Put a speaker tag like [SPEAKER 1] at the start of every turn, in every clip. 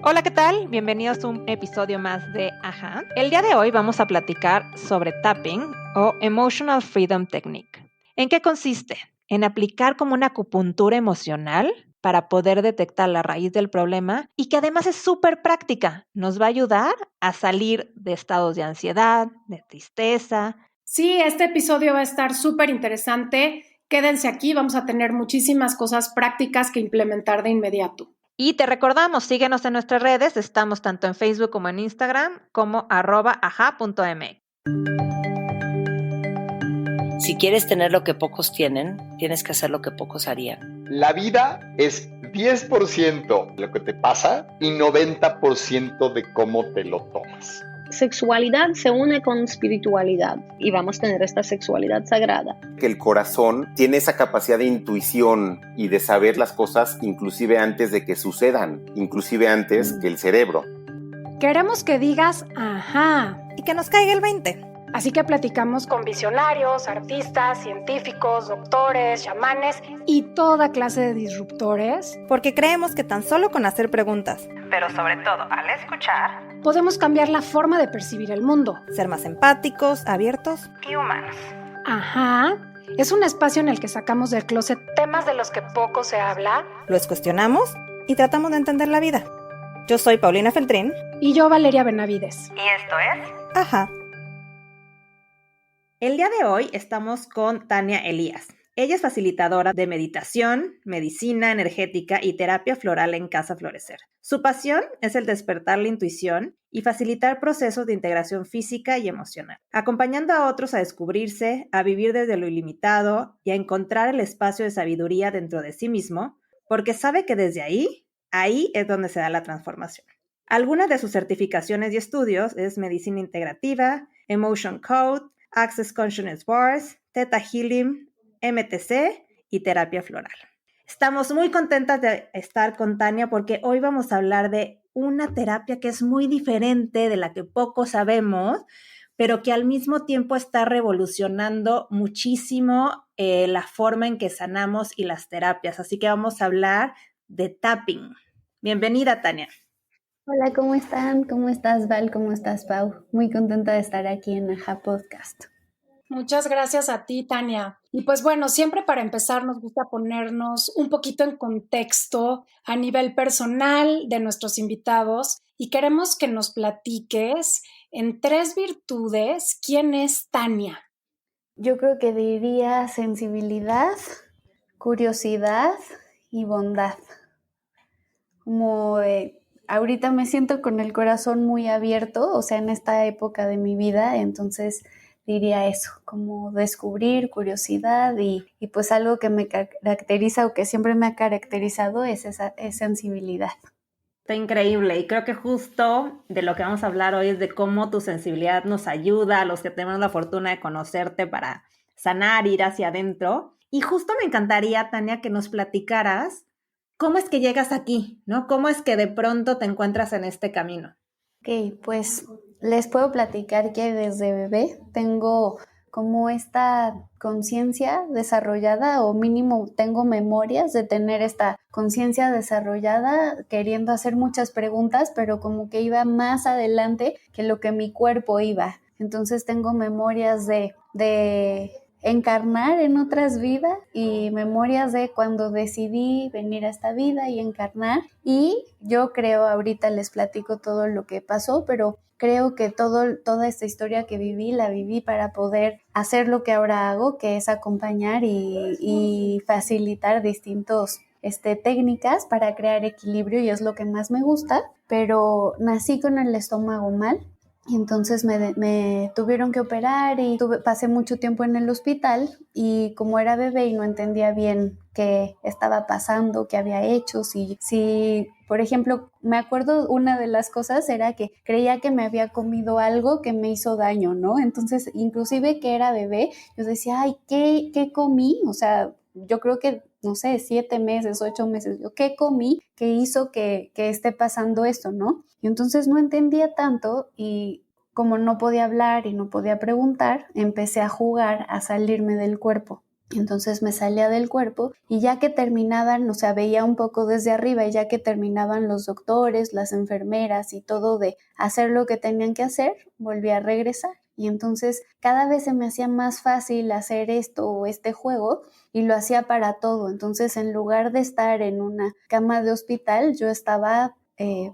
[SPEAKER 1] Hola, ¿qué tal? Bienvenidos a un episodio más de Ajá. El día de hoy vamos a platicar sobre tapping o Emotional Freedom Technique. ¿En qué consiste? En aplicar como una acupuntura emocional para poder detectar la raíz del problema y que además es súper práctica. Nos va a ayudar a salir de estados de ansiedad, de tristeza.
[SPEAKER 2] Sí, este episodio va a estar súper interesante. Quédense aquí, vamos a tener muchísimas cosas prácticas que implementar de inmediato.
[SPEAKER 1] Y te recordamos, síguenos en nuestras redes, estamos tanto en Facebook como en Instagram como @aja.mx.
[SPEAKER 3] Si quieres tener lo que pocos tienen, tienes que hacer lo que pocos harían.
[SPEAKER 4] La vida es 10% lo que te pasa y 90% de cómo te lo tomas.
[SPEAKER 5] Sexualidad se une con espiritualidad y vamos a tener esta sexualidad sagrada.
[SPEAKER 6] Que el corazón tiene esa capacidad de intuición y de saber las cosas inclusive antes de que sucedan, inclusive antes que el cerebro.
[SPEAKER 2] Queremos que digas ajá
[SPEAKER 7] y que nos caiga el 20.
[SPEAKER 2] Así que platicamos con visionarios, artistas, científicos, doctores, chamanes y toda clase de disruptores.
[SPEAKER 7] Porque creemos que tan solo con hacer preguntas,
[SPEAKER 1] pero sobre todo al escuchar,
[SPEAKER 2] podemos cambiar la forma de percibir el mundo.
[SPEAKER 7] Ser más empáticos, abiertos
[SPEAKER 1] y humanos.
[SPEAKER 2] Ajá. Es un espacio en el que sacamos del closet temas de los que poco se habla.
[SPEAKER 7] Los cuestionamos y tratamos de entender la vida. Yo soy Paulina Feltrín.
[SPEAKER 2] Y yo, Valeria Benavides.
[SPEAKER 1] Y esto es
[SPEAKER 7] Ajá.
[SPEAKER 1] El día de hoy estamos con Tania Elías. Ella es facilitadora de meditación, medicina energética y terapia floral en Casa Florecer. Su pasión es el despertar la intuición y facilitar procesos de integración física y emocional, acompañando a otros a descubrirse, a vivir desde lo ilimitado y a encontrar el espacio de sabiduría dentro de sí mismo, porque sabe que desde ahí es donde se da la transformación. Algunas de sus certificaciones y estudios es medicina integrativa, Emotion Code, Access Consciousness Bars, Theta Healing, MTC y terapia floral. Estamos muy contentas de estar con Tania porque hoy vamos a hablar de una terapia que es muy diferente, de la que poco sabemos, pero que al mismo tiempo está revolucionando muchísimo la forma en que sanamos y las terapias. Así que vamos a hablar de tapping. Bienvenida, Tania.
[SPEAKER 8] Hola, ¿cómo están? ¿Cómo estás, Val? ¿Cómo estás, Pau? Muy contenta de estar aquí en Ajá Podcast.
[SPEAKER 2] Muchas gracias a ti, Tania. Y pues bueno, siempre para empezar nos gusta ponernos un poquito en contexto a nivel personal de nuestros invitados y queremos que nos platiques en 3 virtudes quién es Tania.
[SPEAKER 8] Yo creo que diría sensibilidad, curiosidad y bondad. Como ahorita me siento con el corazón muy abierto, o sea, en esta época de mi vida, entonces diría eso, como descubrir, curiosidad y pues algo que me caracteriza o que siempre me ha caracterizado es esa sensibilidad.
[SPEAKER 1] Está increíble y creo que justo de lo que vamos a hablar hoy es de cómo tu sensibilidad nos ayuda a los que tenemos la fortuna de conocerte para sanar, ir hacia adentro. Y justo me encantaría, Tania, que nos platicaras cómo es que llegas aquí, ¿no? ¿Cómo es que de pronto te encuentras en este camino?
[SPEAKER 8] Ok, pues les puedo platicar que desde bebé tengo como esta conciencia desarrollada o mínimo tengo memorias de tener esta conciencia desarrollada queriendo hacer muchas preguntas, pero como que iba más adelante que lo que mi cuerpo iba. Entonces tengo memorias de encarnar en otras vidas y memorias de cuando decidí venir a esta vida y encarnar. Y yo creo, ahorita les platico todo lo que pasó, pero creo que toda esta historia que viví, la viví para poder hacer lo que ahora hago, que es acompañar y facilitar distintos técnicas para crear equilibrio y es lo que más me gusta, pero nací con el estómago mal. Y entonces me tuvieron que operar y pasé mucho tiempo en el hospital y como era bebé y no entendía bien qué estaba pasando, qué había hecho, si por ejemplo, me acuerdo una de las cosas era que creía que me había comido algo que me hizo daño, ¿no? Entonces, inclusive que era bebé, yo decía, ay, ¿qué comí? O sea, yo creo que, no sé, 7 meses, 8 meses, ¿qué comí que hizo que esté pasando esto, no? Y entonces no entendía tanto y como no podía hablar y no podía preguntar, empecé a jugar a salirme del cuerpo. Entonces me salía del cuerpo y ya que terminaban, o sea, veía un poco desde arriba y ya que terminaban los doctores, las enfermeras y todo de hacer lo que tenían que hacer, volví a regresar. Y entonces cada vez se me hacía más fácil hacer esto o este juego y lo hacía para todo. Entonces en lugar de estar en una cama de hospital, yo estaba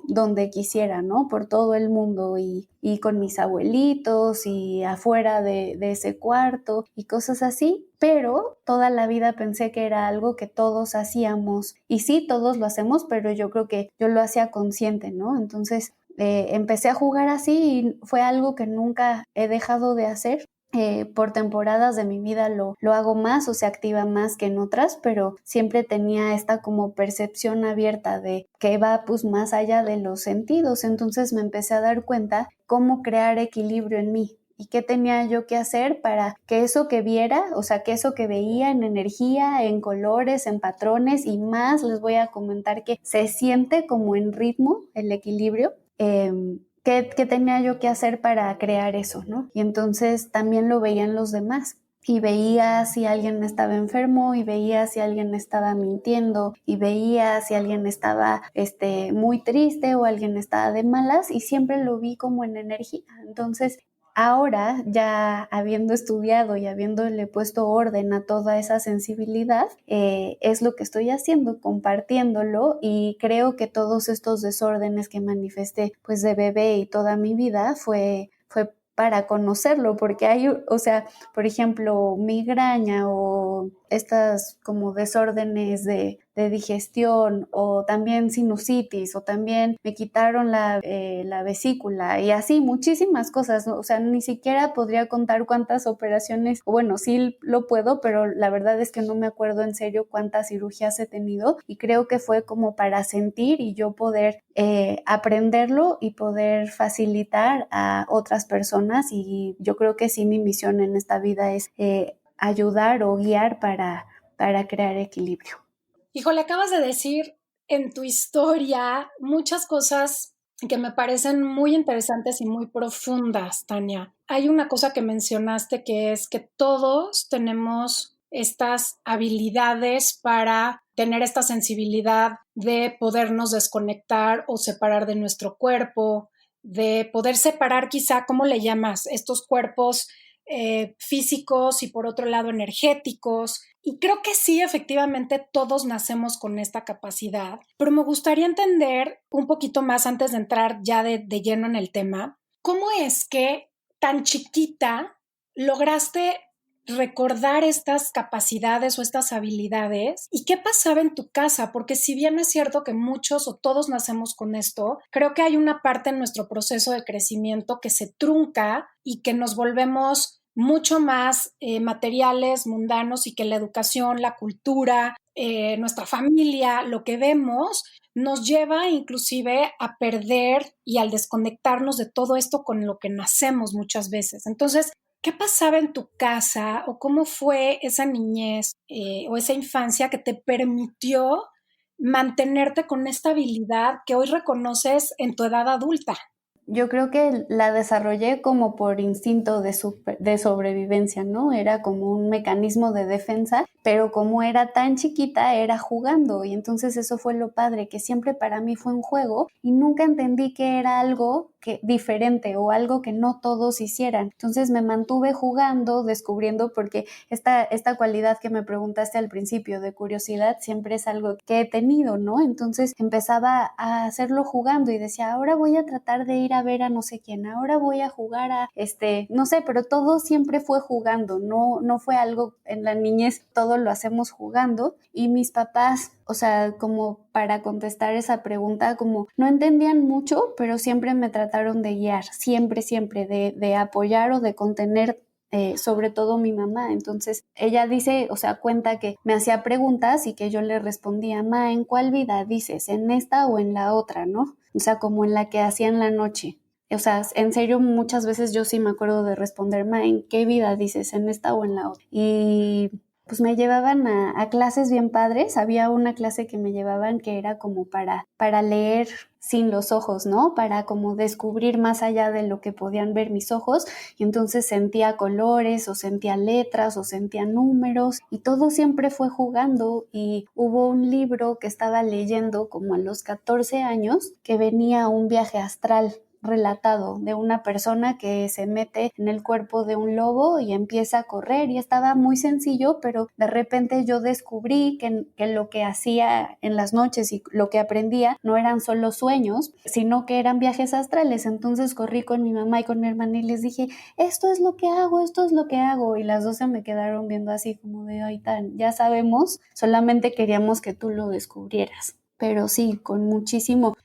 [SPEAKER 8] donde quisiera, ¿no? Por todo el mundo y con mis abuelitos y afuera de ese cuarto y cosas así, pero toda la vida pensé que era algo que todos hacíamos y sí, todos lo hacemos, pero yo creo que yo lo hacía consciente, ¿no? Entonces empecé a jugar así y fue algo que nunca he dejado de hacer. Por temporadas de mi vida lo hago más o se activa más que en otras, pero siempre tenía esta como percepción abierta de que va pues más allá de los sentidos. Entonces me empecé a dar cuenta cómo crear equilibrio en mí y qué tenía yo que hacer para que eso que viera, o sea, que eso que veía en energía, en colores, en patrones y más, les voy a comentar que se siente como en ritmo el equilibrio. ¿Qué tenía yo que hacer para crear eso, ¿no? Y entonces también lo veían los demás. Y veía si alguien estaba enfermo, y veía si alguien estaba mintiendo, y veía si alguien estaba muy triste o alguien estaba de malas, y siempre lo vi como en energía. Entonces, ahora, ya habiendo estudiado y habiéndole puesto orden a toda esa sensibilidad, es lo que estoy haciendo, compartiéndolo, y creo que todos estos desórdenes que manifesté pues de bebé y toda mi vida fue para conocerlo, porque hay, o sea, por ejemplo, migraña o estas como desórdenes de digestión o también sinusitis o también me quitaron la vesícula y así muchísimas cosas, ¿no? O sea, ni siquiera podría contar cuántas operaciones, o bueno, sí lo puedo, pero la verdad es que no me acuerdo en serio cuántas cirugías he tenido y creo que fue como para sentir y yo poder aprenderlo y poder facilitar a otras personas y yo creo que sí mi misión en esta vida es ayudar o guiar para crear equilibrio.
[SPEAKER 2] Híjole, acabas de decir en tu historia muchas cosas que me parecen muy interesantes y muy profundas, Tania. Hay una cosa que mencionaste que es que todos tenemos estas habilidades para tener esta sensibilidad de podernos desconectar o separar de nuestro cuerpo, de poder separar quizá, ¿cómo le llamas? Estos cuerpos físicos y por otro lado energéticos. Y creo que sí, efectivamente, todos nacemos con esta capacidad, pero me gustaría entender un poquito más antes de entrar ya de lleno en el tema, ¿cómo es que tan chiquita lograste recordar estas capacidades o estas habilidades y qué pasaba en tu casa, porque si bien es cierto que muchos o todos nacemos con esto, creo que hay una parte en nuestro proceso de crecimiento que se trunca y que nos volvemos mucho más materiales, mundanos y que la educación, la cultura, nuestra familia, lo que vemos nos lleva inclusive a perder y al desconectarnos de todo esto con lo que nacemos muchas veces. Entonces, ¿qué pasaba en tu casa o cómo fue esa niñez o esa infancia que te permitió mantenerte con esta habilidad que hoy reconoces en tu edad adulta?
[SPEAKER 8] Yo creo que la desarrollé como por instinto de sobrevivencia, ¿no? Era como un mecanismo de defensa, pero como era tan chiquita, era jugando. Y entonces eso fue lo padre, que siempre para mí fue un juego y nunca entendí que era algo diferente o algo que no todos hicieran. Entonces me mantuve jugando, descubriendo, porque esta cualidad que me preguntaste al principio de curiosidad siempre es algo que he tenido, ¿no? Entonces empezaba a hacerlo jugando y decía, ahora voy a tratar de ir a ver a no sé quién, ahora voy a jugar a no sé, pero todo siempre fue jugando, no fue algo en la niñez, todo lo hacemos jugando. Y mis papás, o sea, como para contestar esa pregunta, como no entendían mucho, pero siempre me trataron de guiar, siempre, de apoyar o de contener, sobre todo mi mamá. Entonces ella dice, o sea, cuenta que me hacía preguntas y que yo le respondía, ma, ¿en cuál vida dices? ¿En esta o en la otra, no? O sea, como en la que hacía en la noche. O sea, en serio, muchas veces yo sí me acuerdo de responder, ma, ¿en qué vida dices? ¿En esta o en la otra? Y pues me llevaban a clases bien padres. Había una clase que me llevaban que era como para leer sin los ojos, ¿no? Para como descubrir más allá de lo que podían ver mis ojos, y entonces sentía colores o sentía letras o sentía números y todo siempre fue jugando. Y hubo un libro que estaba leyendo como a los 14 años que venía un viaje astral relatado de una persona que se mete en el cuerpo de un lobo y empieza a correr, y estaba muy sencillo, pero de repente yo descubrí que lo que hacía en las noches y lo que aprendía no eran solo sueños, sino que eran viajes astrales. Entonces corrí con mi mamá y con mi hermana y les dije, esto es lo que hago, esto es lo que hago, y las dos se me quedaron viendo así como de, ay, tan, ya sabemos, solamente queríamos que tú lo descubrieras. Pero sí, con muchísimo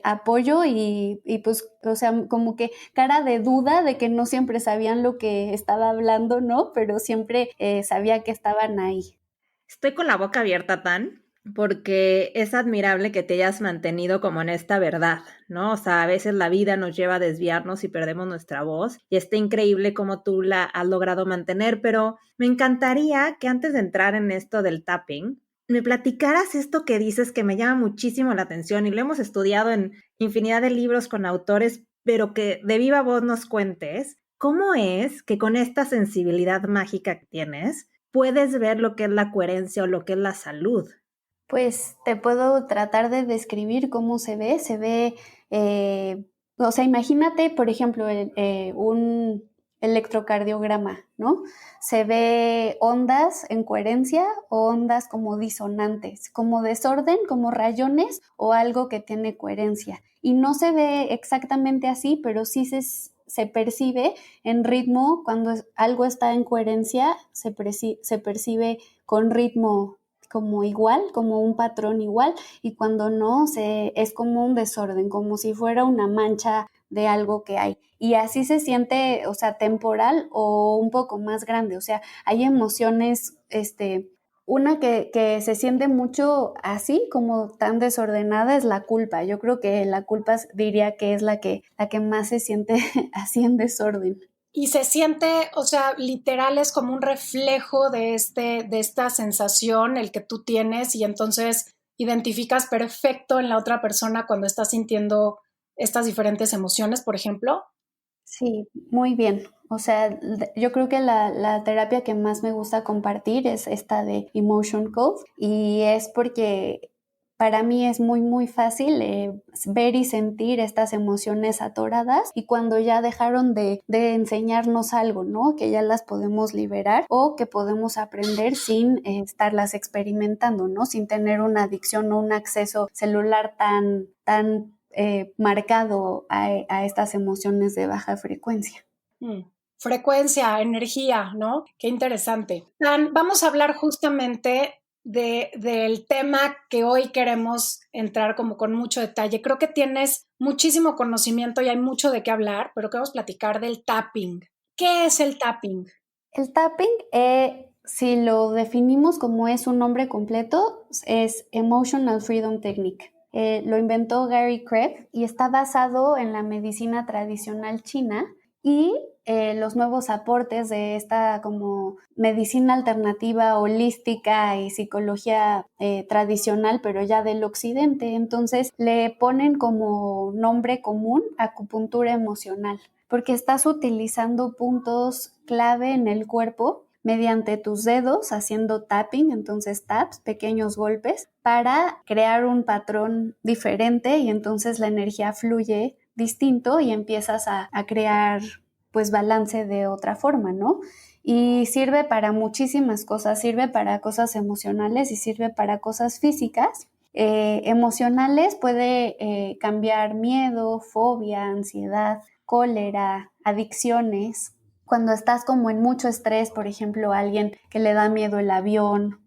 [SPEAKER 8] apoyo y pues, o sea, como que cara de duda de que no siempre sabían lo que estaba hablando, ¿no? Pero siempre sabía que estaban ahí.
[SPEAKER 1] Estoy con la boca abierta, Tan, porque es admirable que te hayas mantenido como en esta verdad, ¿no? O sea, a veces la vida nos lleva a desviarnos y perdemos nuestra voz, y está increíble cómo tú la has logrado mantener, pero me encantaría que antes de entrar en esto del tapping, me platicaras esto que dices, que me llama muchísimo la atención y lo hemos estudiado en infinidad de libros con autores, pero que de viva voz nos cuentes, ¿cómo es que con esta sensibilidad mágica que tienes puedes ver lo que es la coherencia o lo que es la salud?
[SPEAKER 8] Pues te puedo tratar de describir cómo se ve. O sea, imagínate, por ejemplo, un electrocardiograma, ¿no? Se ve ondas en coherencia o ondas como disonantes, como desorden, como rayones o algo que tiene coherencia. Y no se ve exactamente así, pero sí se percibe en ritmo. Cuando algo está en coherencia, se percibe con ritmo como igual, como un patrón igual, y cuando no, es como un desorden, como si fuera una mancha de algo que hay. Y así se siente, o sea, temporal o un poco más grande. O sea, hay emociones, una que se siente mucho así, como tan desordenada, es la culpa. Yo creo que la culpa diría que es la que más se siente así en desorden.
[SPEAKER 2] Y se siente, o sea, literal es como un reflejo de esta sensación, el que tú tienes, y entonces identificas perfecto en la otra persona cuando estás sintiendo estas diferentes emociones, por ejemplo.
[SPEAKER 8] Sí, muy bien. O sea, yo creo que la terapia que más me gusta compartir es esta de Emotion Code, y es porque para mí es muy, muy fácil ver y sentir estas emociones atoradas, y cuando ya dejaron de enseñarnos algo, ¿no? Que ya las podemos liberar o que podemos aprender sin estarlas experimentando, ¿no? Sin tener una adicción o un acceso celular tan marcado a estas emociones de baja frecuencia.
[SPEAKER 2] Frecuencia, energía, ¿no? Qué interesante. Dan, vamos a hablar justamente del tema que hoy queremos entrar como con mucho detalle. Creo que tienes muchísimo conocimiento y hay mucho de qué hablar, pero queremos platicar del tapping. ¿Qué es el tapping?
[SPEAKER 8] El tapping, si lo definimos como es un nombre completo, es Emotional Freedom Technique. Lo inventó Gary Kreb y está basado en la medicina tradicional china y los nuevos aportes de esta como medicina alternativa, holística y psicología tradicional, pero ya del occidente. Entonces le ponen como nombre común acupuntura emocional, porque estás utilizando puntos clave en el cuerpo mediante tus dedos, haciendo tapping, entonces taps, pequeños golpes, para crear un patrón diferente, y entonces la energía fluye distinto y empiezas a crear pues balance de otra forma, ¿no? Y sirve para muchísimas cosas, sirve para cosas emocionales y sirve para cosas físicas. Emocionales puede cambiar miedo, fobia, ansiedad, cólera, adicciones. Cuando estás como en mucho estrés, por ejemplo, a alguien que le da miedo el avión,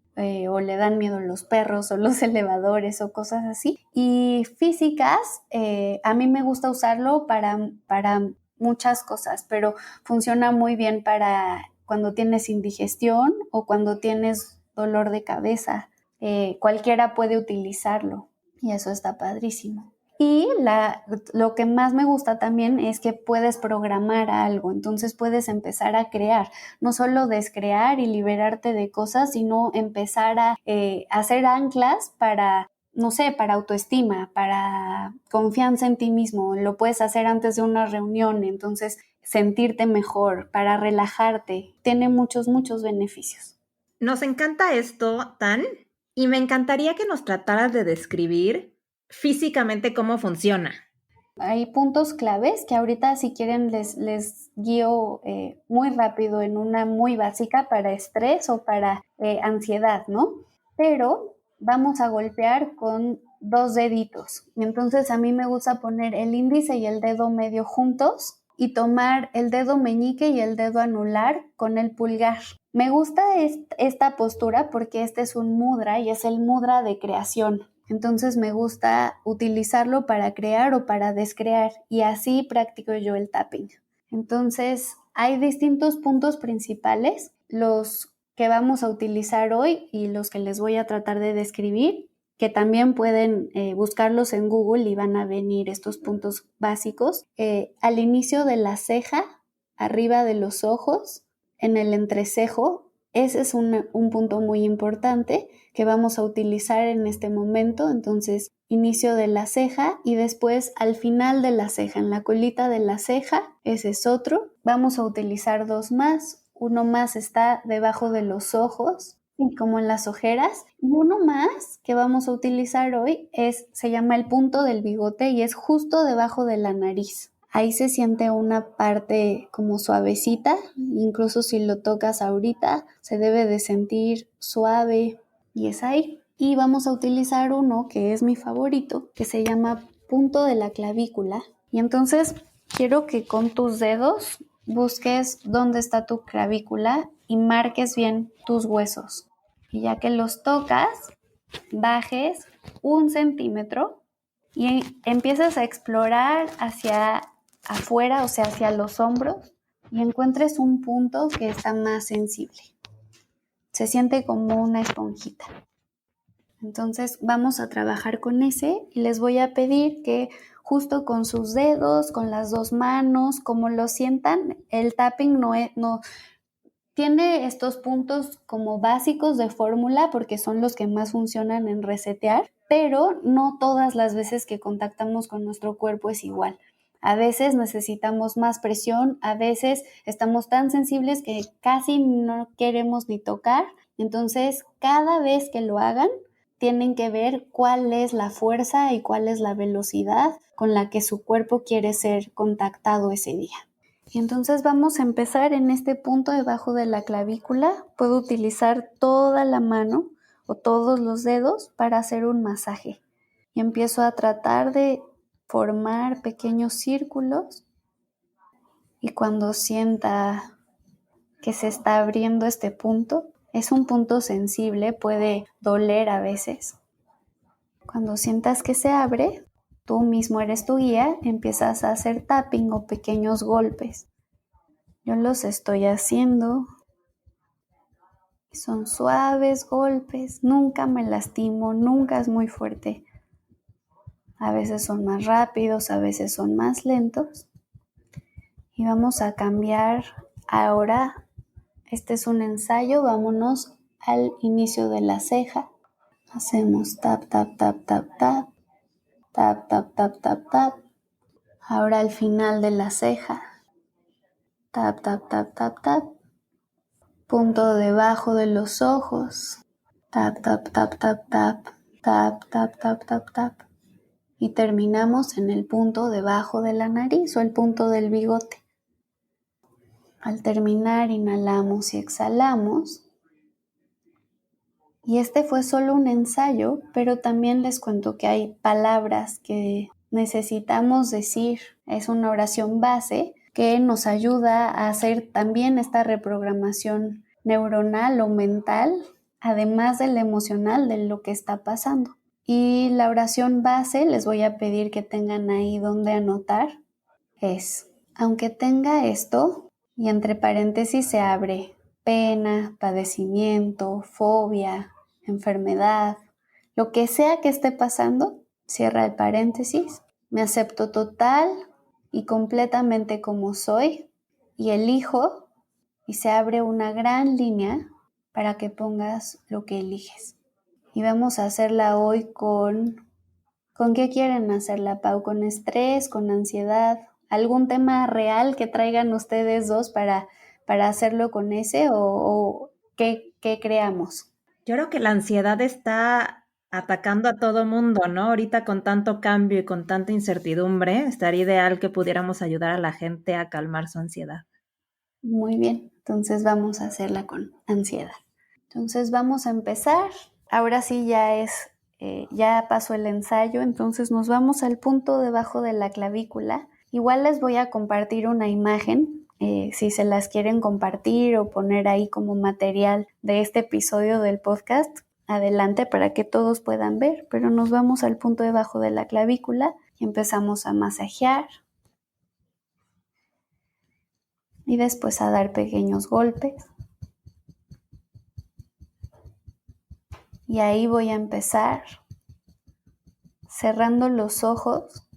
[SPEAKER 8] o le dan miedo los perros o los elevadores o cosas así. Y físicas, a mí me gusta usarlo para muchas cosas, pero funciona muy bien para cuando tienes indigestión o cuando tienes dolor de cabeza. Cualquiera puede utilizarlo y eso está padrísimo. Y lo que más me gusta también es que puedes programar algo, entonces puedes empezar a crear, no solo descrear y liberarte de cosas, sino empezar a hacer anclas para no sé, para autoestima, para confianza en ti mismo. Lo puedes hacer antes de una reunión, entonces sentirte mejor, para relajarte. Tiene muchos, muchos beneficios.
[SPEAKER 1] Nos encanta esto, Tan, y me encantaría que nos trataras de describir físicamente cómo funciona.
[SPEAKER 8] Hay puntos claves que ahorita si quieren les guío muy rápido en una muy básica para estrés o para ansiedad, ¿no? Pero vamos a golpear con 2 deditos. Entonces a mí me gusta poner el índice y el dedo medio juntos y tomar el dedo meñique y el dedo anular con el pulgar. Me gusta esta postura porque este es un mudra y es el mudra de creación. Entonces me gusta utilizarlo para crear o para descrear y así practico yo el tapping. Entonces hay distintos puntos principales, los que vamos a utilizar hoy y los que les voy a tratar de describir, que también pueden buscarlos en Google y van a venir estos puntos básicos. Al inicio de la ceja, arriba de los ojos, en el entrecejo, ese es un punto muy importante que vamos a utilizar en este momento. Entonces, inicio de la ceja y después al final de la ceja, en la colita de la ceja, ese es otro. Vamos a utilizar 2 más. Uno más está debajo de los ojos, y como en las ojeras. Y uno más que vamos a utilizar hoy se llama el punto del bigote y es justo debajo de la nariz. Ahí se siente una parte como suavecita, incluso si lo tocas ahorita, se debe de sentir suave y es ahí. Y vamos a utilizar uno que es mi favorito, que se llama punto de la clavícula. Y entonces quiero que con tus dedos busques dónde está tu clavícula y marques bien tus huesos. Y ya que los tocas, bajes 1 centímetro y empiezas a explorar hacia afuera, o sea, hacia los hombros, y encuentres un punto que está más sensible. Se siente como una esponjita. Entonces vamos a trabajar con ese y les voy a pedir que justo con sus dedos, con las 2 manos, como lo sientan, el tapping no tiene estos puntos como básicos de fórmula porque son los que más funcionan en resetear, pero no todas las veces que contactamos con nuestro cuerpo es igual. A veces necesitamos más presión, a veces estamos tan sensibles que casi no queremos ni tocar. Entonces, cada vez que lo hagan, tienen que ver cuál es la fuerza y cuál es la velocidad con la que su cuerpo quiere ser contactado ese día. Y entonces vamos a empezar en este punto debajo de la clavícula. Puedo utilizar toda la mano o todos los dedos para hacer un masaje. Y empiezo a tratar de formar pequeños círculos y cuando sienta que se está abriendo este punto, es un punto sensible, puede doler a veces. Cuando sientas que se abre, tú mismo eres tu guía, empiezas a hacer tapping o pequeños golpes. Yo los estoy haciendo. Son suaves golpes, nunca me lastimo, nunca es muy fuerte. A veces son más rápidos, a veces son más lentos. Y vamos a cambiar ahora. Este es un ensayo, vámonos al inicio de la ceja. Hacemos tap, tap, tap, tap, tap. Tap, tap, tap, tap, tap. Ahora al final de la ceja. Tap, tap, tap, tap, tap. Punto debajo de los ojos. Tap, tap, tap, tap, tap. Tap, tap, tap, tap, tap. Y terminamos en el punto debajo de la nariz o el punto del bigote. Al terminar, inhalamos y exhalamos. Y este fue solo un ensayo, pero también les cuento que hay palabras que necesitamos decir. Es una oración base que nos ayuda a hacer también esta reprogramación neuronal o mental, además de la emocional de lo que está pasando. Y la oración base, les voy a pedir que tengan ahí donde anotar, es, aunque tenga esto, y entre paréntesis se abre pena, padecimiento, fobia, enfermedad, lo que sea que esté pasando, cierra el paréntesis, me acepto total y completamente como soy y elijo, y se abre una gran línea para que pongas lo que eliges. Y vamos a hacerla hoy con... ¿Con qué quieren hacerla, Pau? ¿Con estrés, con ansiedad? ¿Algún tema real que traigan ustedes dos para hacerlo con ese o qué creamos?
[SPEAKER 1] Yo creo que la ansiedad está atacando a todo mundo, ¿no? Ahorita con tanto cambio y con tanta incertidumbre, estaría ideal que pudiéramos ayudar a la gente a calmar su ansiedad.
[SPEAKER 8] Muy bien, entonces vamos a hacerla con ansiedad. Entonces vamos a empezar. Ahora sí ya pasó el ensayo, entonces nos vamos al punto debajo de la clavícula. Igual les voy a compartir una imagen, si se las quieren compartir o poner ahí como material de este episodio del podcast, adelante para que todos puedan ver, pero nos vamos al punto debajo de la clavícula y empezamos a masajear y después a dar pequeños golpes. Y ahí voy a empezar cerrando los ojos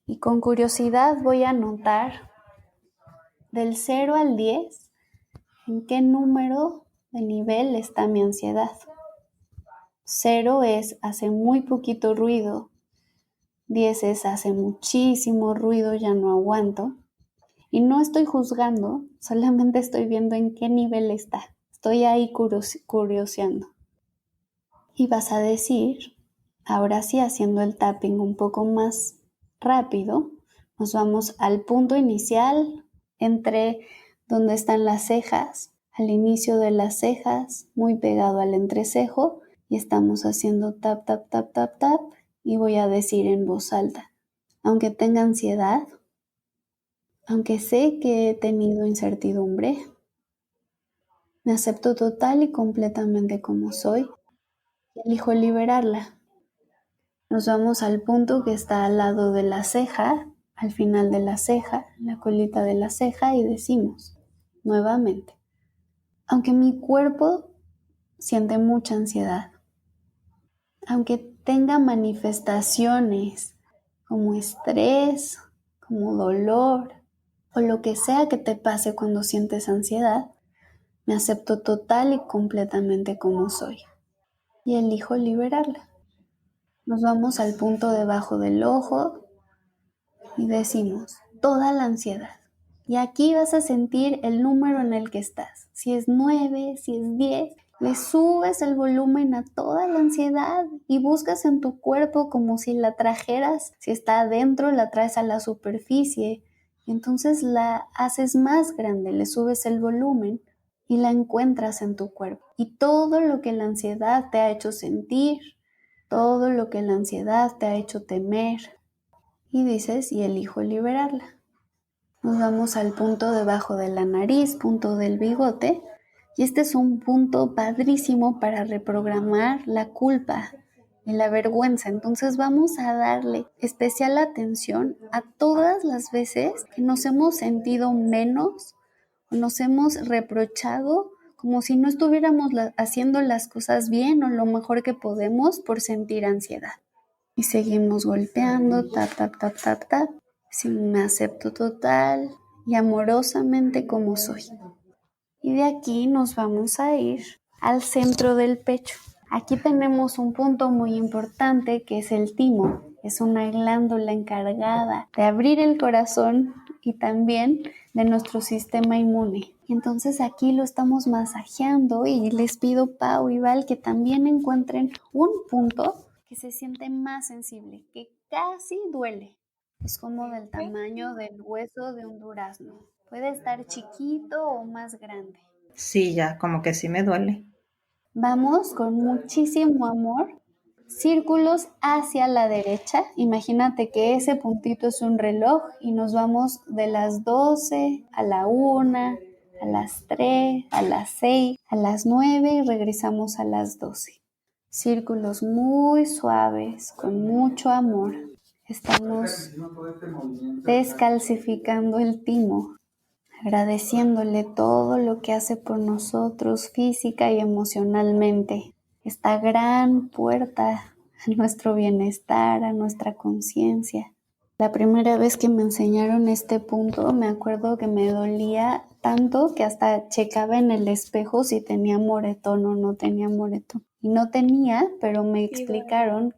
[SPEAKER 8] y con curiosidad voy a anotar del 0 al 10 en qué número de nivel está mi ansiedad. 0 es hace muy poquito ruido, 10 es hace muchísimo ruido, ya no aguanto. Y no estoy juzgando, solamente estoy viendo en qué nivel está. Estoy ahí curioseando. Y vas a decir, ahora sí haciendo el tapping un poco más rápido, nos vamos al punto inicial entre donde están las cejas, al inicio de las cejas, muy pegado al entrecejo, y estamos haciendo tap, tap, tap, tap, tap, y voy a decir en voz alta, aunque tenga ansiedad, aunque sé que he tenido incertidumbre, me acepto total y completamente como soy, y elijo liberarla. Nos vamos al punto que está al lado de la ceja, al final de la ceja, la colita de la ceja, y decimos nuevamente, aunque mi cuerpo siente mucha ansiedad, aunque tenga manifestaciones como estrés, como dolor o lo que sea que te pase cuando sientes ansiedad, me acepto total y completamente como soy y elijo liberarla. Nos vamos al punto debajo del ojo y decimos toda la ansiedad. Y aquí vas a sentir el número en el que estás. Si es 9, si es 10, le subes el volumen a toda la ansiedad y buscas en tu cuerpo como si la trajeras. Si está adentro, la traes a la superficie. Y entonces la haces más grande, le subes el volumen y la encuentras en tu cuerpo. Y todo lo que la ansiedad te ha hecho sentir, todo lo que la ansiedad te ha hecho temer. Y dices, y elijo liberarla. Nos vamos al punto debajo de la nariz, punto del bigote. Y este es un punto padrísimo para reprogramar la culpa y la vergüenza. Entonces vamos a darle especial atención a todas las veces que nos hemos sentido menos o nos hemos reprochado como si no estuviéramos haciendo las cosas bien o lo mejor que podemos por sentir ansiedad. Y seguimos golpeando, tap, tap, tap, tap, tap. Si me acepto total y amorosamente como soy. Y de aquí nos vamos a ir al centro del pecho. Aquí tenemos un punto muy importante que es el timo. Es una glándula encargada de abrir el corazón y también de nuestro sistema inmune. Entonces aquí lo estamos masajeando y les pido, Pau y Val, que también encuentren un punto que se siente más sensible, que casi duele. Es como del tamaño del hueso de un durazno. Puede estar chiquito o más grande.
[SPEAKER 1] Sí, ya, como que sí me duele.
[SPEAKER 8] Vamos con muchísimo amor. Círculos hacia la derecha. Imagínate que ese puntito es un reloj y nos vamos de las 12 a la 1, a las 3, a las 6, a las 9 y regresamos a las 12. Círculos muy suaves, con mucho amor. Estamos descalcificando el timo, agradeciéndole todo lo que hace por nosotros física y emocionalmente. Esta gran puerta a nuestro bienestar, a nuestra conciencia. La primera vez que me enseñaron este punto, me acuerdo que me dolía tanto que hasta checaba en el espejo si tenía moretón o no tenía moretón. Y no tenía, pero me explicaron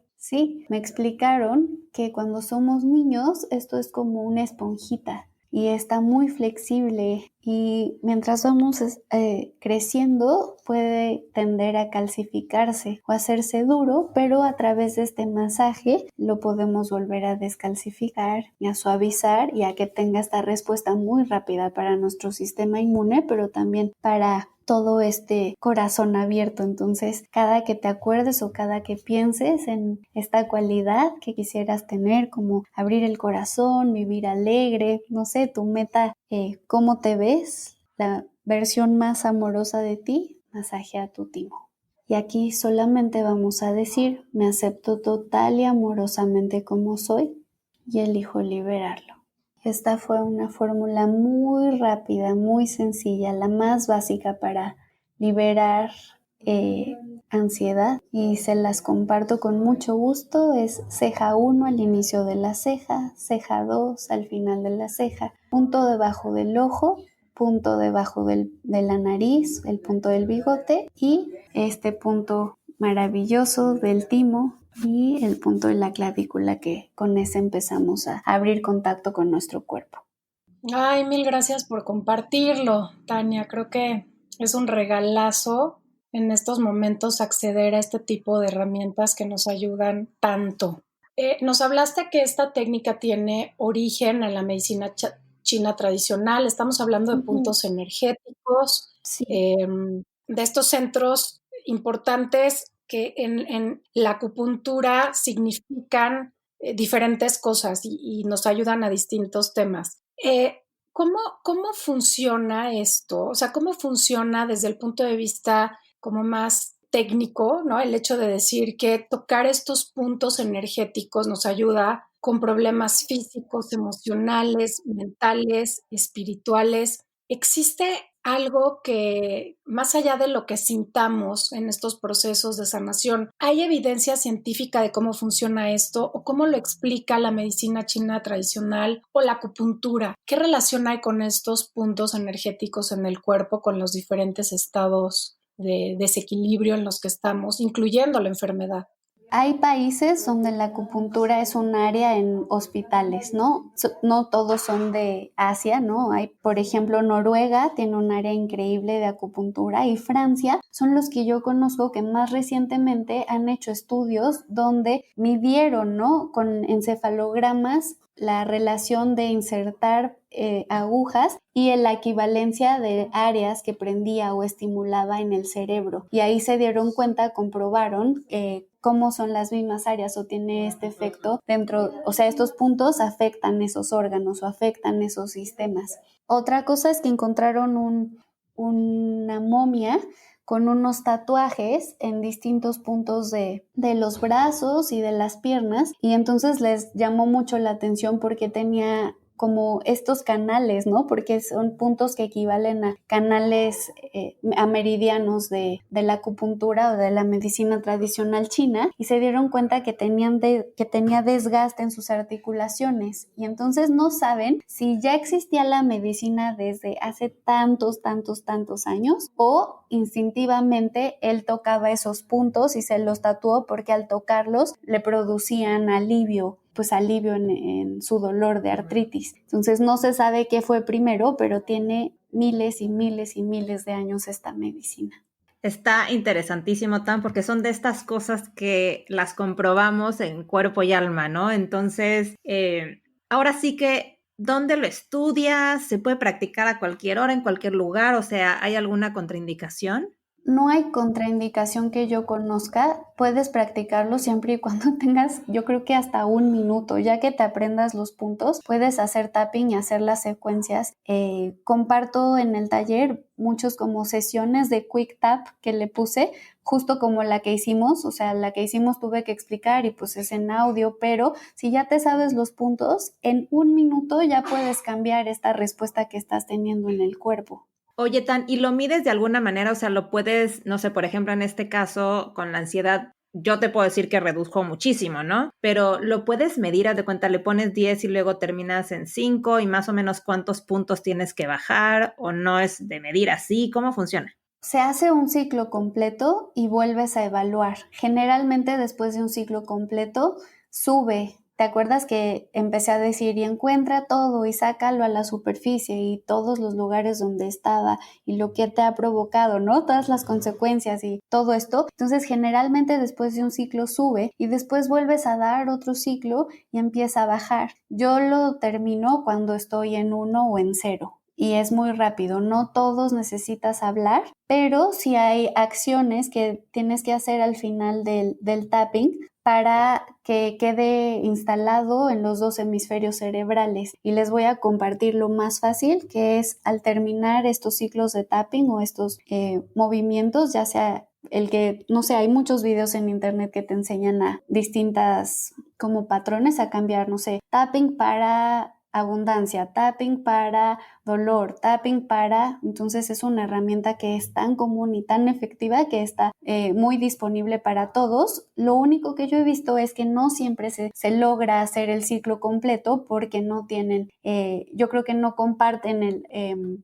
[SPEAKER 8] que cuando somos niños esto es como una esponjita y está muy flexible y mientras vamos creciendo puede tender a calcificarse o hacerse duro, pero a través de este masaje lo podemos volver a descalcificar y a suavizar y a que tenga esta respuesta muy rápida para nuestro sistema inmune, pero también para todo este corazón abierto. Entonces, cada que te acuerdes o cada que pienses en esta cualidad que quisieras tener, como abrir el corazón, vivir alegre, no sé, tu meta, cómo te ves, la versión más amorosa de ti, masajea tu timo. Y aquí solamente vamos a decir, me acepto total y amorosamente como soy y elijo liberarlo. Esta fue una fórmula muy rápida, muy sencilla, la más básica para liberar ansiedad y se las comparto con mucho gusto. Es ceja 1 al inicio de la ceja 2 al final de la ceja, punto debajo del ojo, punto debajo de la nariz, el punto del bigote y este punto maravilloso del timo y el punto de la clavícula, que con ese empezamos a abrir contacto con nuestro cuerpo.
[SPEAKER 2] Ay, mil gracias por compartirlo, Tania. Creo que es un regalazo en estos momentos acceder a este tipo de herramientas que nos ayudan tanto. Nos hablaste que esta técnica tiene origen en la medicina china tradicional. Estamos hablando de puntos energéticos,
[SPEAKER 8] Sí.
[SPEAKER 2] de estos centros importantes que en la acupuntura significan diferentes cosas y nos ayudan a distintos temas. ¿Cómo funciona esto? O sea, ¿cómo funciona desde el punto de vista como más técnico, ¿no? El hecho de decir que tocar estos puntos energéticos nos ayuda con problemas físicos, emocionales, mentales, espirituales. ¿Existe algo que, más allá de lo que sintamos en estos procesos de sanación, hay evidencia científica de cómo funciona esto o cómo lo explica la medicina china tradicional o la acupuntura? ¿Qué relación hay con estos puntos energéticos en el cuerpo, con los diferentes estados de desequilibrio en los que estamos, incluyendo la enfermedad?
[SPEAKER 8] Hay países donde la acupuntura es un área en hospitales, ¿no? No todos son de Asia, ¿no? Hay, por ejemplo, Noruega tiene un área increíble de acupuntura y Francia son los que yo conozco que más recientemente han hecho estudios donde midieron, ¿no? Con encefalogramas la relación de insertar agujas y la equivalencia de áreas que prendía o estimulaba en el cerebro. Y ahí se dieron cuenta, comprobaron cómo son las mismas áreas o tiene este efecto dentro, o sea, estos puntos afectan esos órganos o afectan esos sistemas. Otra cosa es que encontraron una momia con unos tatuajes en distintos puntos de los brazos y de las piernas, y entonces les llamó mucho la atención porque tenía como estos canales, ¿no? Porque son puntos que equivalen a canales, a meridianos de la acupuntura o de la medicina tradicional china, y se dieron cuenta que tenía desgaste en sus articulaciones, y entonces no saben si ya existía la medicina desde hace tantos años o instintivamente él tocaba esos puntos y se los tatuó porque al tocarlos le producían alivio en su dolor de artritis. Entonces no se sabe qué fue primero, pero tiene miles y miles y miles de años esta medicina.
[SPEAKER 1] Está interesantísimo, Tan, porque son de estas cosas que las comprobamos en cuerpo y alma, ¿no? Entonces, ahora sí que, ¿dónde lo estudias? ¿Se puede practicar a cualquier hora, en cualquier lugar? O sea, ¿hay alguna contraindicación?
[SPEAKER 8] No hay contraindicación que yo conozca, puedes practicarlo siempre y cuando tengas, yo creo que hasta 1 minuto, ya que te aprendas los puntos, puedes hacer tapping y hacer las secuencias. Comparto en el taller muchos como sesiones de quick tap que le puse, justo como la que hicimos, o sea, la que hicimos tuve que explicar y pues es en audio, pero si ya te sabes los puntos, en 1 minuto ya puedes cambiar esta respuesta que estás teniendo en el cuerpo.
[SPEAKER 1] Oye, Tan, ¿y lo mides de alguna manera? O sea, lo puedes, no sé, por ejemplo, en este caso, con la ansiedad, yo te puedo decir que redujo muchísimo, ¿no? Pero lo puedes medir, haz de cuenta, le pones 10 y luego terminas en 5 y más o menos cuántos puntos tienes que bajar, o no es de medir así, ¿cómo funciona?
[SPEAKER 8] Se hace un ciclo completo y vuelves a evaluar. Generalmente después de un ciclo completo sube. ¿Te acuerdas que empecé a decir y encuentra todo y sácalo a la superficie y todos los lugares donde estaba y lo que te ha provocado, ¿no? Todas las consecuencias y todo esto. Entonces generalmente después de un ciclo sube y después vuelves a dar otro ciclo y empieza a bajar. Yo lo termino cuando estoy en 1 o en 0. Y es muy rápido, no todos necesitas hablar, pero sí hay acciones que tienes que hacer al final del tapping para que quede instalado en los 2 hemisferios cerebrales. Y les voy a compartir lo más fácil, que es al terminar estos ciclos de tapping o estos movimientos, ya sea el que, no sé, hay muchos videos en internet que te enseñan a distintas como patrones a cambiar, no sé, tapping para abundancia, tapping para dolor, tapping para... Entonces es una herramienta que es tan común y tan efectiva que está muy disponible para todos. Lo único que yo he visto es que no siempre se logra hacer el ciclo completo porque no tienen, yo creo que no comparten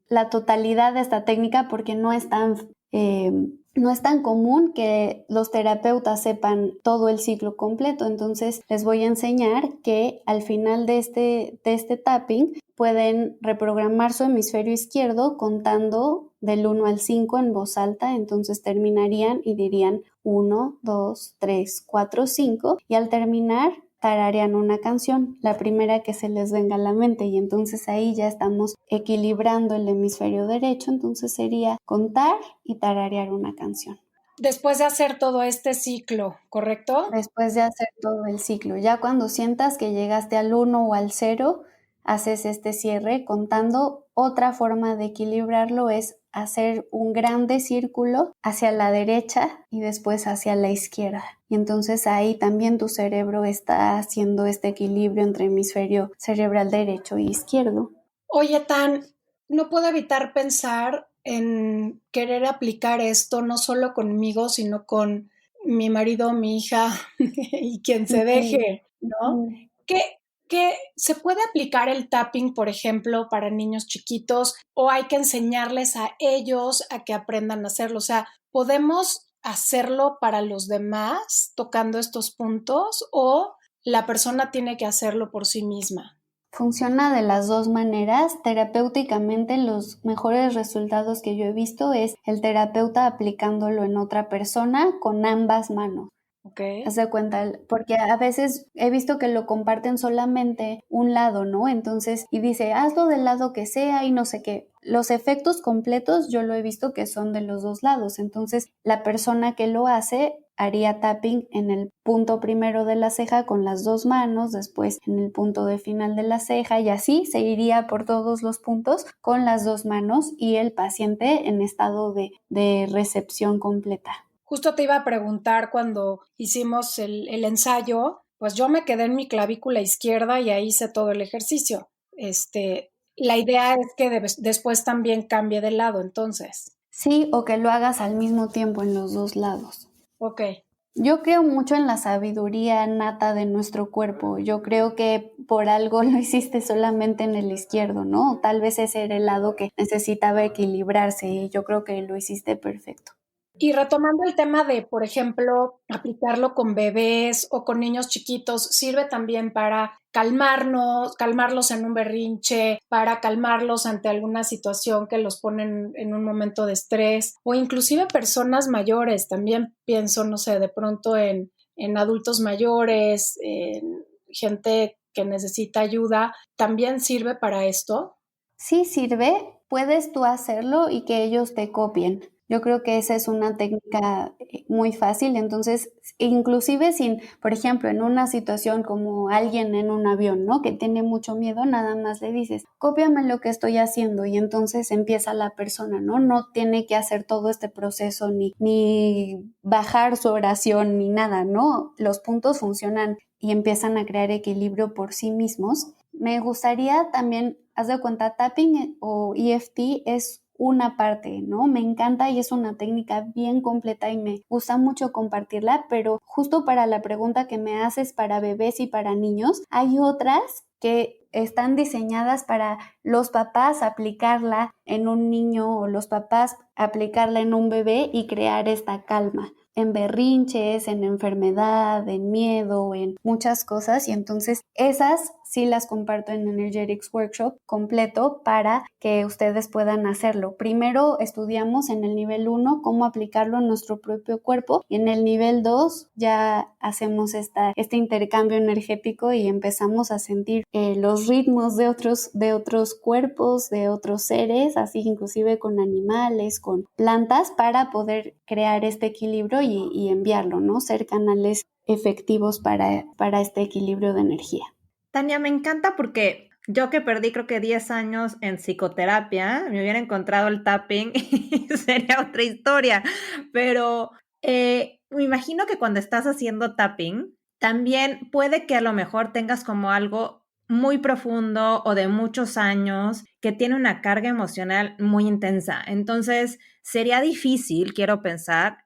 [SPEAKER 8] la totalidad de esta técnica porque no es tan común que los terapeutas sepan todo el ciclo completo. Entonces les voy a enseñar que al final de este tapping pueden reprogramar su hemisferio izquierdo contando del 1 al 5 en voz alta. Entonces terminarían y dirían 1, 2, 3, 4, 5 y al terminar tararean una canción, la primera que se les venga a la mente, y entonces ahí ya estamos equilibrando el hemisferio derecho. Entonces sería contar y tararear una canción.
[SPEAKER 2] Después de hacer todo este ciclo, ¿correcto?
[SPEAKER 8] Después de hacer todo el ciclo, ya cuando sientas que llegaste al 1 o al 0, haces este cierre contando. Otra forma de equilibrarlo es hacer un grande círculo hacia la derecha y después hacia la izquierda. Y entonces ahí también tu cerebro está haciendo este equilibrio entre hemisferio cerebral derecho e izquierdo.
[SPEAKER 2] Oye, Tan, no puedo evitar pensar en querer aplicar esto no solo conmigo, sino con mi marido, mi hija y quien se deje, ¿no? ¿Qué se puede aplicar el tapping, por ejemplo, para niños chiquitos, o hay que enseñarles a ellos a que aprendan a hacerlo? O sea, ¿podemos hacerlo para los demás tocando estos puntos o la persona tiene que hacerlo por sí misma?
[SPEAKER 8] Funciona de las dos maneras. Terapéuticamente, los mejores resultados que yo he visto es el terapeuta aplicándolo en otra persona con ambas manos.
[SPEAKER 2] Okay.
[SPEAKER 8] Haz de cuenta, porque a veces he visto que lo comparten solamente un lado, ¿no? Entonces, y dice, hazlo del lado que sea y no sé qué. Los efectos completos yo lo he visto que son de los dos lados. Entonces, la persona que lo hace haría tapping en el punto primero de la ceja con las dos manos, después en el punto de final de la ceja, y así se iría por todos los puntos con las dos manos y el paciente en estado de recepción completa.
[SPEAKER 2] Justo te iba a preguntar cuando hicimos el ensayo, pues yo me quedé en mi clavícula izquierda y ahí hice todo el ejercicio. La idea es que después también cambie de lado, entonces.
[SPEAKER 8] Sí, o que lo hagas al mismo tiempo en los dos lados.
[SPEAKER 2] Ok.
[SPEAKER 8] Yo creo mucho en la sabiduría nata de nuestro cuerpo. Yo creo que por algo lo hiciste solamente en el izquierdo, ¿no? Tal vez ese era el lado que necesitaba equilibrarse y yo creo que lo hiciste perfecto.
[SPEAKER 2] Y retomando el tema de, por ejemplo, aplicarlo con bebés o con niños chiquitos, sirve también para calmarlos en un berrinche, para calmarlos ante alguna situación que los pone en un momento de estrés, o inclusive personas mayores. También pienso, no sé, de pronto en adultos mayores, en gente que necesita ayuda. ¿También sirve para esto?
[SPEAKER 8] Sí sirve, puedes tú hacerlo y que ellos te copien. Yo creo que esa es una técnica muy fácil. Entonces, inclusive sin, por ejemplo, en una situación como alguien en un avión, ¿no? Que tiene mucho miedo, nada más le dices, cópiame lo que estoy haciendo y entonces empieza la persona, ¿no? No tiene que hacer todo este proceso ni bajar su oración ni nada, ¿no? Los puntos funcionan y empiezan a crear equilibrio por sí mismos. Me gustaría también, haz de cuenta, tapping o EFT es una parte, ¿no? Me encanta y es una técnica bien completa y me gusta mucho compartirla, pero justo para la pregunta que me haces para bebés y para niños, hay otras que están diseñadas para los papás aplicarla en un niño o los papás aplicarla en un bebé y crear esta calma en berrinches, en enfermedad, en miedo, en muchas cosas, y entonces esas sí las comparto en Energetics Workshop completo para que ustedes puedan hacerlo. Primero estudiamos en el nivel 1 cómo aplicarlo en nuestro propio cuerpo y en el nivel 2 ya hacemos este intercambio energético y empezamos a sentir los ritmos de otros cuerpos, de otros seres, así inclusive con animales, con plantas, para poder crear este equilibrio y enviarlo, ¿no? Ser canales efectivos para este equilibrio de energía.
[SPEAKER 1] Tania, me encanta porque yo que perdí creo que 10 años en psicoterapia, me hubiera encontrado el tapping y sería otra historia, pero me imagino que cuando estás haciendo tapping, también puede que a lo mejor tengas como algo muy profundo o de muchos años que tiene una carga emocional muy intensa. Entonces, sería difícil, quiero pensar,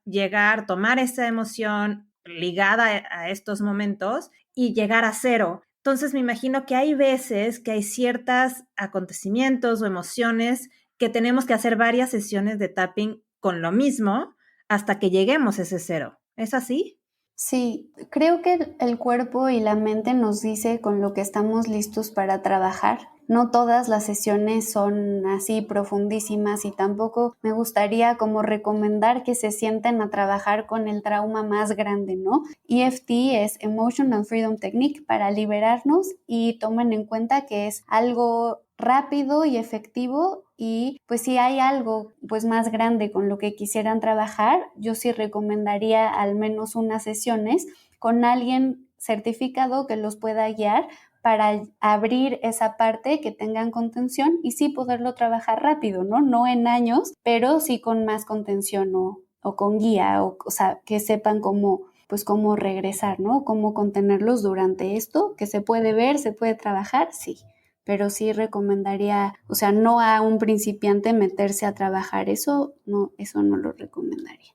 [SPEAKER 1] tomar esa emoción ligada a estos momentos y llegar a cero. Entonces me imagino que hay veces que hay ciertos acontecimientos o emociones que tenemos que hacer varias sesiones de tapping con lo mismo hasta que lleguemos a ese cero. ¿Es así?
[SPEAKER 8] Sí, creo que el cuerpo y la mente nos dice con lo que estamos listos para trabajar. No todas las sesiones son así profundísimas y tampoco me gustaría como recomendar que se sienten a trabajar con el trauma más grande, ¿no? EFT es Emotional Freedom Technique para liberarnos y tomen en cuenta que es algo rápido y efectivo y pues si hay algo pues más grande con lo que quisieran trabajar, yo sí recomendaría al menos unas sesiones con alguien certificado que los pueda guiar para abrir esa parte que tengan contención y sí poderlo trabajar rápido, ¿no? No en años, pero sí con más contención o con guía, o sea, que sepan cómo regresar, ¿no? Cómo contenerlos durante esto, que se puede ver, se puede trabajar, sí. Pero sí recomendaría, o sea, no a un principiante meterse a trabajar eso no lo recomendaría.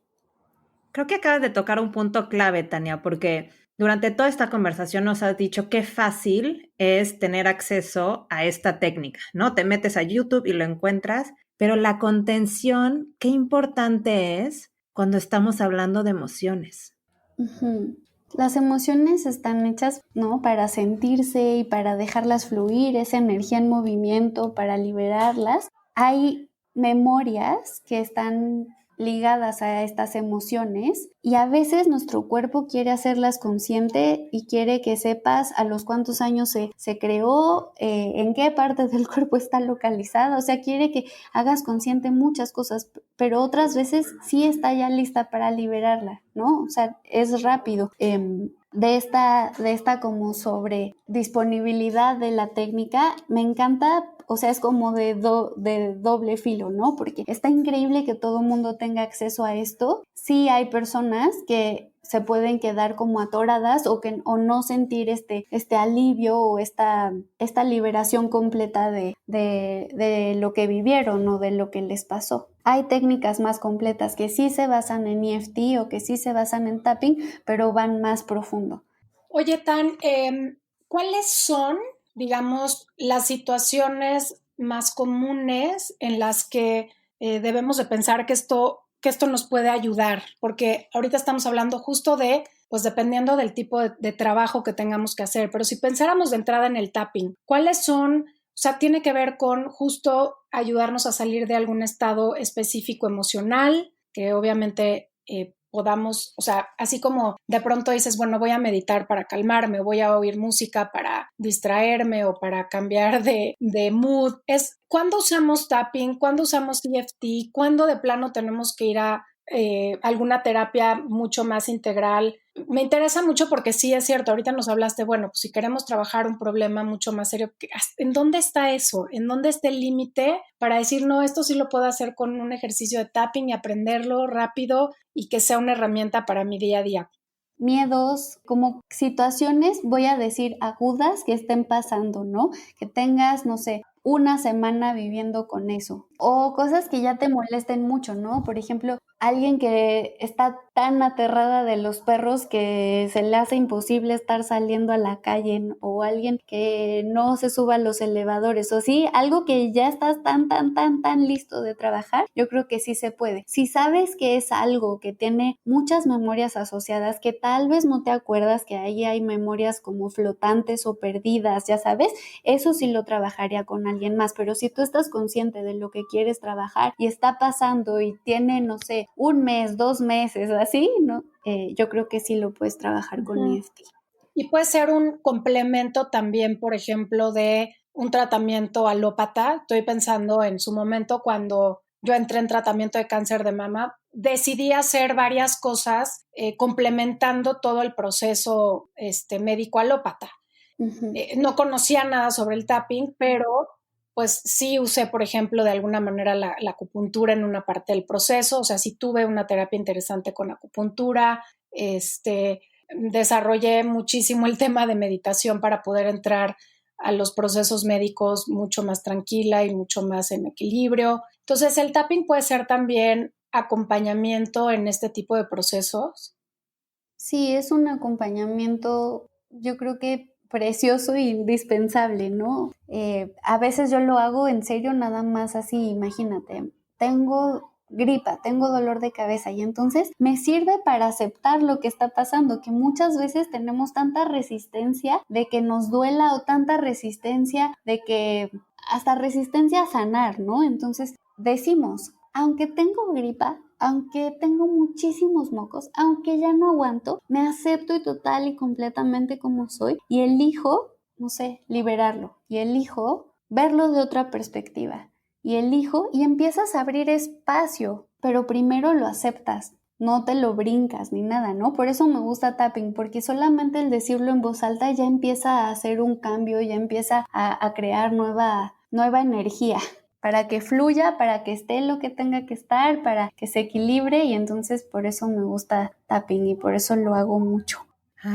[SPEAKER 1] Creo que acabas de tocar un punto clave, Tania, porque durante toda esta conversación nos has dicho qué fácil es tener acceso a esta técnica, ¿no? Te metes a YouTube y lo encuentras, pero la contención, qué importante es cuando estamos hablando de emociones.
[SPEAKER 8] Uh-huh. Las emociones están hechas, ¿no? Para sentirse y para dejarlas fluir, esa energía en movimiento, para liberarlas. Hay memorias que están ligadas a estas emociones y a veces nuestro cuerpo quiere hacerlas consciente y quiere que sepas a los cuántos años se creó, en qué parte del cuerpo está localizada, o sea, quiere que hagas consciente muchas cosas, pero otras veces sí está ya lista para liberarla, ¿no? O sea, es rápido. De esta como sobre disponibilidad de la técnica, me encanta, o sea, es como de doble filo, ¿no? Porque está increíble que todo el mundo tenga acceso a esto. Sí hay personas que se pueden quedar como atoradas o no sentir este alivio o esta liberación completa de lo que vivieron o de lo que les pasó. Hay técnicas más completas que sí se basan en EFT o que sí se basan en tapping, pero van más profundo.
[SPEAKER 2] Oye, Tan, ¿cuáles son, digamos, las situaciones más comunes en las que debemos de pensar que esto nos puede ayudar? Porque ahorita estamos hablando justo de, pues dependiendo del tipo de trabajo que tengamos que hacer, pero si pensáramos de entrada en el tapping, ¿cuáles son? O sea, tiene que ver con justo ayudarnos a salir de algún estado específico emocional, que obviamente podamos, o sea, así como de pronto dices, bueno, voy a meditar para calmarme, voy a oír música para distraerme o para cambiar de mood. Es cuándo usamos tapping, cuándo usamos EFT, cuándo de plano tenemos que ir a alguna terapia mucho más integral. Me interesa mucho porque sí es cierto, ahorita nos hablaste, bueno, pues si queremos trabajar un problema mucho más serio, ¿en dónde está eso? ¿En dónde está el límite para decir, no, esto sí lo puedo hacer con un ejercicio de tapping y aprenderlo rápido y que sea una herramienta para mi día a día?
[SPEAKER 8] Miedos, como situaciones, voy a decir, agudas que estén pasando, ¿no? Que tengas, no sé, una semana viviendo con eso. O cosas que ya te molesten mucho, ¿no? Por ejemplo, alguien que está tan aterrada de los perros que se le hace imposible estar saliendo a la calle, ¿no? O alguien que no se suba a los elevadores, o sí, algo que ya estás tan listo de trabajar, yo creo que sí se puede. Si sabes que es algo que tiene muchas memorias asociadas, que tal vez no te acuerdas, que ahí hay memorias como flotantes o perdidas, ya sabes, eso sí lo trabajaría con alguien más, pero si tú estás consciente de lo que quieres trabajar y está pasando y tiene, no sé, 1 mes, 2 meses, así, ¿no? Yo creo que sí lo puedes trabajar con EFT.
[SPEAKER 2] Y puede ser un complemento también, por ejemplo, de un tratamiento alópata. Estoy pensando en su momento cuando yo entré en tratamiento de cáncer de mama, decidí hacer varias cosas complementando todo el proceso médico alópata. No conocía nada sobre el tapping, pero pues sí usé, por ejemplo, de alguna manera la acupuntura en una parte del proceso. O sea, sí tuve una terapia interesante con acupuntura. Desarrollé muchísimo el tema de meditación para poder entrar a los procesos médicos mucho más tranquila y mucho más en equilibrio. Entonces, el tapping puede ser también acompañamiento en este tipo de procesos.
[SPEAKER 8] Sí, es un acompañamiento, yo creo que precioso e indispensable, ¿no? A veces yo lo hago en serio, nada más así, imagínate, tengo gripa, tengo dolor de cabeza y entonces me sirve para aceptar lo que está pasando, que muchas veces tenemos tanta resistencia de que nos duela o tanta resistencia de que hasta resistencia a sanar, ¿no? Entonces decimos, aunque tengo gripa, aunque tengo muchísimos mocos, aunque ya no aguanto, me acepto y total y completamente como soy y elijo, no sé, liberarlo y elijo verlo de otra perspectiva y elijo y empiezas a abrir espacio, pero primero lo aceptas. No te lo brincas ni nada, ¿no? Por eso me gusta tapping, porque solamente el decirlo en voz alta ya empieza a hacer un cambio, ya empieza a crear nueva energía, para que fluya, para que esté lo que tenga que estar, para que se equilibre y entonces por eso me gusta tapping y por eso lo hago mucho.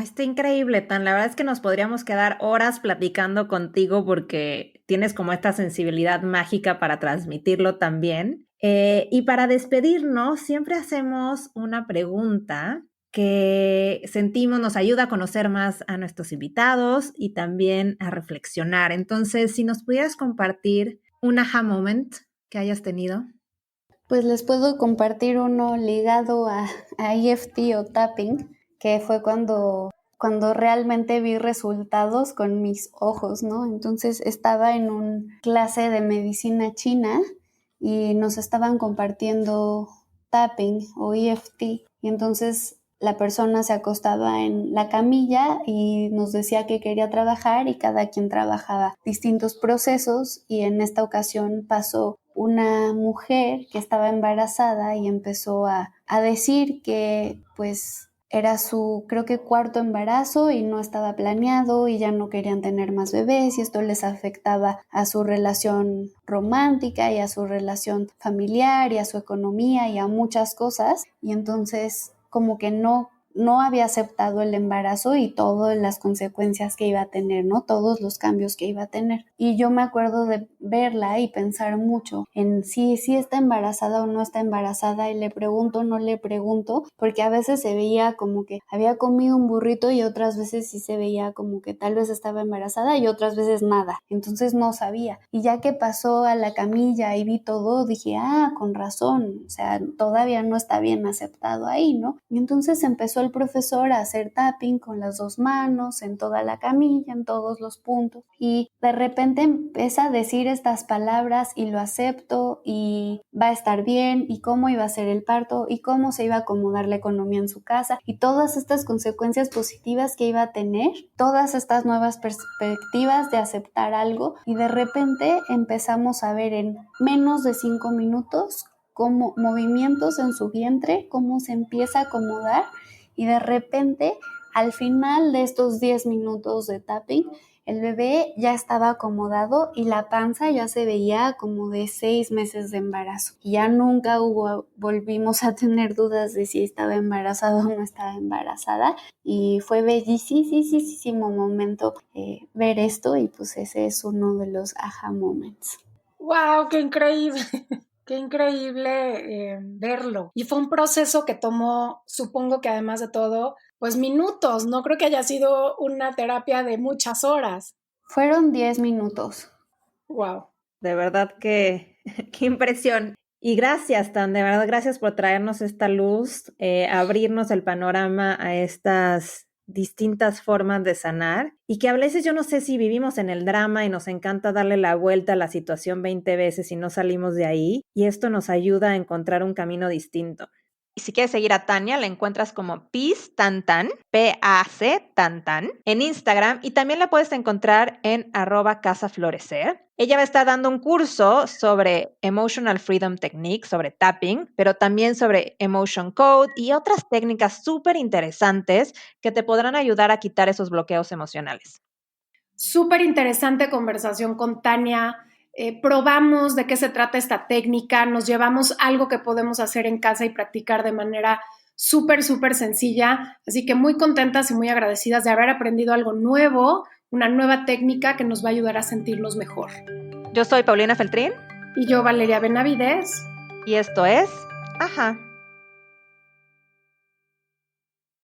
[SPEAKER 1] Está increíble, Tan. La verdad es que nos podríamos quedar horas platicando contigo porque tienes como esta sensibilidad mágica para transmitirlo también. Y para despedirnos, siempre hacemos una pregunta que sentimos nos ayuda a conocer más a nuestros invitados y también a reflexionar. Entonces, si nos pudieras compartir un aha moment que hayas tenido.
[SPEAKER 8] Pues les puedo compartir uno ligado a EFT o tapping, que fue cuando realmente vi resultados con mis ojos, ¿no? Entonces estaba en una clase de medicina china y nos estaban compartiendo tapping o EFT y entonces la persona se acostaba en la camilla y nos decía que quería trabajar y cada quien trabajaba distintos procesos y en esta ocasión pasó una mujer que estaba embarazada y empezó a decir que pues era su, creo que 4º embarazo y no estaba planeado y ya no querían tener más bebés y esto les afectaba a su relación romántica y a su relación familiar y a su economía y a muchas cosas y entonces como que no había aceptado el embarazo y todas las consecuencias que iba a tener, ¿no? Todos los cambios que iba a tener. Y yo me acuerdo de verla y pensar mucho en si está embarazada o no está embarazada y le pregunto, no le pregunto, porque a veces se veía como que había comido un burrito y otras veces sí se veía como que tal vez estaba embarazada y otras veces nada. Entonces no sabía. Y ya que pasó a la camilla y vi todo, dije, con razón, o sea, todavía no está bien aceptado ahí, ¿no? Y entonces empezó el profesor a hacer tapping con las 2 manos en toda la camilla, en todos los puntos y de repente empieza a decir estas palabras y lo acepto y va a estar bien y cómo iba a ser el parto y cómo se iba a acomodar la economía en su casa y todas estas consecuencias positivas que iba a tener, todas estas nuevas perspectivas de aceptar algo y de repente empezamos a ver en menos de 5 minutos como movimientos en su vientre, cómo se empieza a acomodar y de repente al final de estos 10 minutos de tapping el bebé ya estaba acomodado y la panza ya se veía como de 6 meses de embarazo. Y ya nunca volvimos a tener dudas de si estaba embarazada o no estaba embarazada. Y fue bellísimo momento ver esto, y pues ese es uno de los aha moments.
[SPEAKER 2] ¡Wow! ¡Qué increíble! Qué increíble verlo. Y fue un proceso que tomó, supongo que además de todo, pues minutos. No creo que haya sido una terapia de muchas horas.
[SPEAKER 8] Fueron 10 minutos.
[SPEAKER 2] ¡Wow!
[SPEAKER 1] De verdad que qué impresión. Y gracias, Tan, de verdad, gracias por traernos esta luz, abrirnos el panorama a estas distintas formas de sanar, y que a veces yo no sé si vivimos en el drama y nos encanta darle la vuelta a la situación 20 veces y no salimos de ahí, y esto nos ayuda a encontrar un camino distinto. Y si quieres seguir a Tania, la encuentras como PAC P-A-C Tantan, en Instagram, y también la puedes encontrar en @casaflorecer. Ella va a estar dando un curso sobre Emotional Freedom Technique, sobre tapping, pero también sobre Emotion Code y otras técnicas súper interesantes que te podrán ayudar a quitar esos bloqueos emocionales.
[SPEAKER 2] Súper interesante conversación con Tania. Probamos de qué se trata esta técnica, nos llevamos algo que podemos hacer en casa y practicar de manera súper sencilla, así que muy contentas y muy agradecidas de haber aprendido algo nuevo, una nueva técnica que nos va a ayudar a sentirnos mejor.
[SPEAKER 1] Yo soy Paulina Feltrín.
[SPEAKER 2] Y yo, Valeria Benavides.
[SPEAKER 1] Y esto es Ajá.